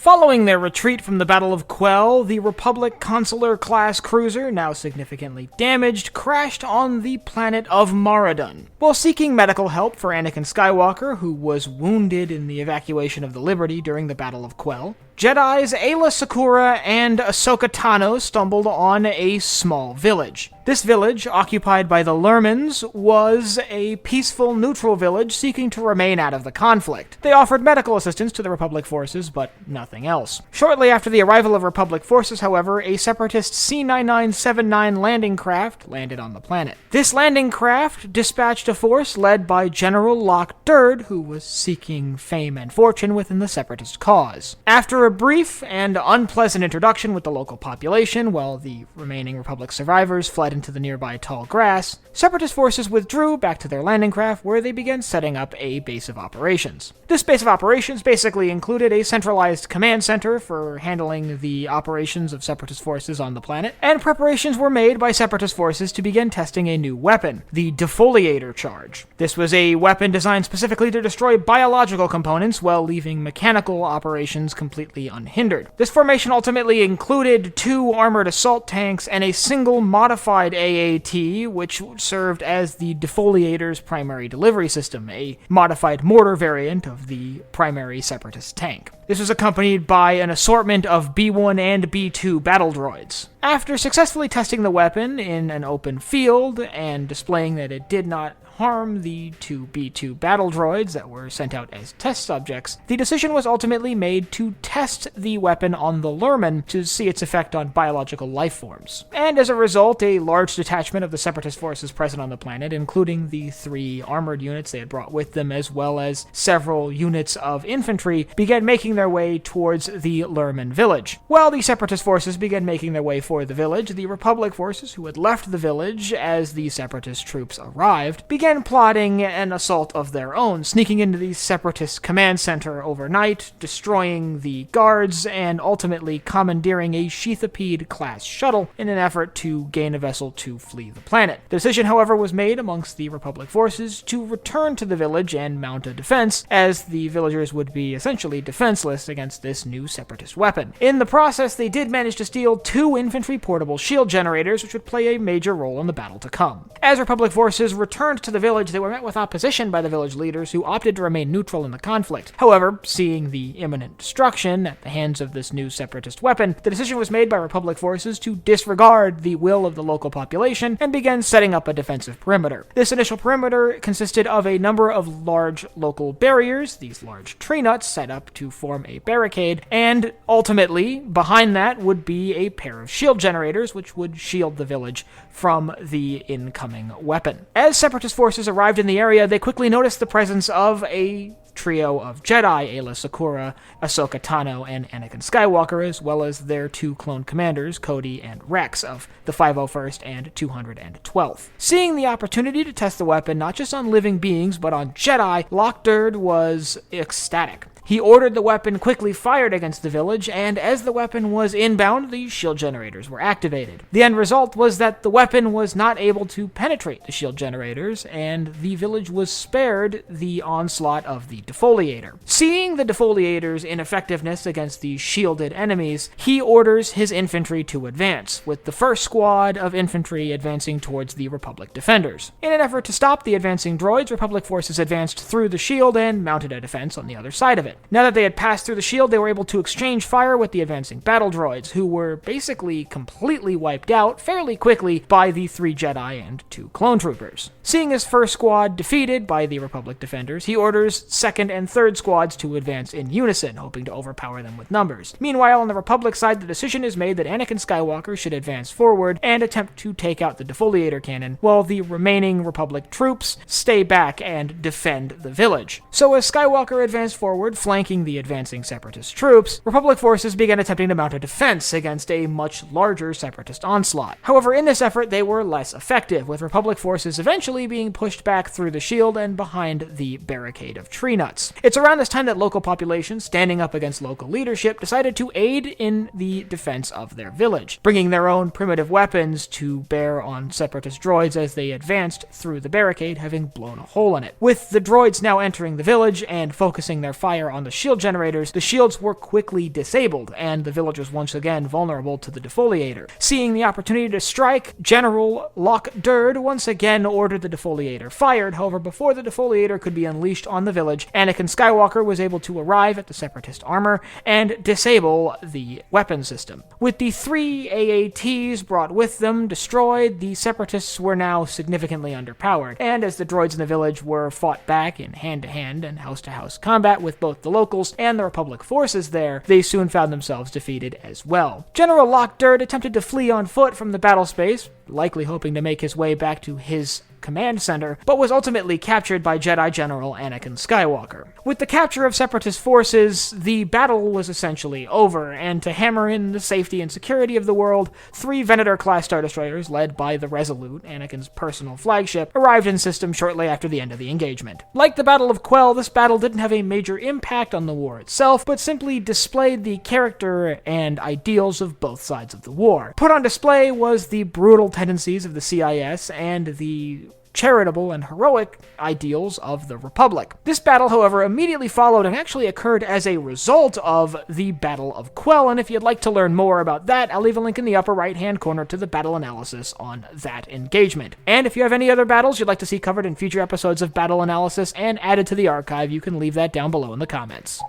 Following their retreat from the Battle of Quell, the Republic Consular-class cruiser, now significantly damaged, crashed on the planet of Maridun. While seeking medical help for Anakin Skywalker, who was wounded in the evacuation of the Liberty during the Battle of Quell, Jedis Aayla Secura and Ahsoka Tano stumbled on a small village. This village, occupied by the Lurmans, was a peaceful, neutral village seeking to remain out of the conflict. They offered medical assistance to the Republic forces, but nothing else. Shortly after the arrival of Republic forces, however, a Separatist C-9979 landing craft landed on the planet. This landing craft dispatched a force led by General Locke Durd, who was seeking fame and fortune within the Separatist cause. After a brief and unpleasant introduction with the local population, while the remaining Republic survivors fled into the nearby tall grass, Separatist forces withdrew back to their landing craft, where they began setting up a base of operations. This base of operations basically included a centralized command center for handling the operations of Separatist forces on the planet, and preparations were made by Separatist forces to begin testing a new weapon, the Defoliator Charge. This was a weapon designed specifically to destroy biological components while leaving mechanical operations completely unhindered. This formation ultimately included 2 armored assault tanks and a single modified AAT, which served as the Defoliator's primary delivery system, a modified mortar variant of the primary Separatist tank. This was accompanied by an assortment of B-1 and B-2 battle droids. After successfully testing the weapon in an open field and displaying that it did not harm the 2 B-2 battle droids that were sent out as test subjects, the decision was ultimately made to test the weapon on the Lurman to see its effect on biological life forms. And as a result, a large detachment of the Separatist forces present on the planet, including the 3 armored units they had brought with them, as well as several units of infantry, began making their way towards the Lurman village. While the Separatist forces began making their way for the village, the Republic forces, who had left the village as the Separatist troops arrived, began plotting an assault of their own, sneaking into the Separatist command center overnight, destroying the guards, and ultimately commandeering a Sheathipede-class shuttle in an effort to gain a vessel to flee the planet. The decision, however, was made amongst the Republic forces to return to the village and mount a defense, as the villagers would be essentially defenseless against this new Separatist weapon. In the process, they did manage to steal 2 infantry portable shield generators, which would play a major role in the battle to come. As Republic forces returned to the village, they were met with opposition by the village leaders, who opted to remain neutral in the conflict. However, seeing the imminent destruction at the hands of this new Separatist weapon, the decision was made by Republic forces to disregard the will of the local population and begin setting up a defensive perimeter. This initial perimeter consisted of a number of large local barriers, these large tree nuts set up to form a barricade, and ultimately, behind that would be a pair of shield generators, which would shield the village from the incoming weapon. As Separatist forces arrived in the area, they quickly noticed the presence of a trio of Jedi, Aayla Secura, Ahsoka Tano, and Anakin Skywalker, as well as their 2 clone commanders, Cody and Rex, of the 501st and 212th. Seeing the opportunity to test the weapon not just on living beings, but on Jedi, Locke Durd was ecstatic. He ordered the weapon quickly fired against the village, and as the weapon was inbound, the shield generators were activated. The end result was that the weapon was not able to penetrate the shield generators, and the village was spared the onslaught of the Defoliator. Seeing the Defoliator's ineffectiveness against the shielded enemies, he orders his infantry to advance, with the first squad of infantry advancing towards the Republic defenders. In an effort to stop the advancing droids, Republic forces advanced through the shield and mounted a defense on the other side of it. Now that they had passed through the shield, they were able to exchange fire with the advancing battle droids, who were basically completely wiped out fairly quickly by the 3 Jedi and 2 clone troopers. Seeing his first squad defeated by the Republic defenders, he orders second and third squads to advance in unison, hoping to overpower them with numbers. Meanwhile, on the Republic side, the decision is made that Anakin Skywalker should advance forward and attempt to take out the Defoliator cannon, while the remaining Republic troops stay back and defend the village. So as Skywalker advanced forward, flanking the advancing Separatist troops, Republic forces began attempting to mount a defense against a much larger Separatist onslaught. However, in this effort, they were less effective, with Republic forces eventually being pushed back through the shield and behind the barricade of tree nuts. It's around this time that local populations, standing up against local leadership, decided to aid in the defense of their village, bringing their own primitive weapons to bear on Separatist droids as they advanced through the barricade, having blown a hole in it. With the droids now entering the village and focusing their fire on the shield generators, the shields were quickly disabled, and the village was once again vulnerable to the defoliator. Seeing the opportunity to strike, General Loch Durd once again ordered the defoliator fired. However, before the defoliator could be unleashed on the village, Anakin Skywalker was able to arrive at the Separatist armor and disable the weapon system. With the 3 AATs brought with them destroyed, the Separatists were now significantly underpowered, and as the droids in the village were fought back in hand-to-hand and house-to-house combat with both the locals and the Republic forces there, they soon found themselves defeated as well. General Loch Durd attempted to flee on foot from the battle space, likely hoping to make his way back to his command center, but was ultimately captured by Jedi General Anakin Skywalker. With the capture of Separatist forces, the battle was essentially over, and to hammer in the safety and security of the world, 3 Venator-class Star Destroyers, led by the Resolute, Anakin's personal flagship, arrived in system shortly after the end of the engagement. Like the Battle of Quell, this battle didn't have a major impact on the war itself, but simply displayed the character and ideals of both sides of the war. Put on display was the brutal tendencies of the CIS and the charitable and heroic ideals of the Republic. This battle, however, immediately followed and actually occurred as a result of the Battle of Quell, and if you'd like to learn more about that, I'll leave a link in the upper right-hand corner to the battle analysis on that engagement. And if you have any other battles you'd like to see covered in future episodes of Battle Analysis and added to the archive, you can leave that down below in the comments.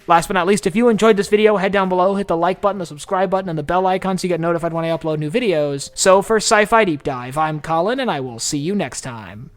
Last but not least, if you enjoyed this video, head down below, hit the like button, the subscribe button, and the bell icon so you get notified when I upload new videos. So for Sci-Fi Deep Dive, I'm Colin, and I will see you next time.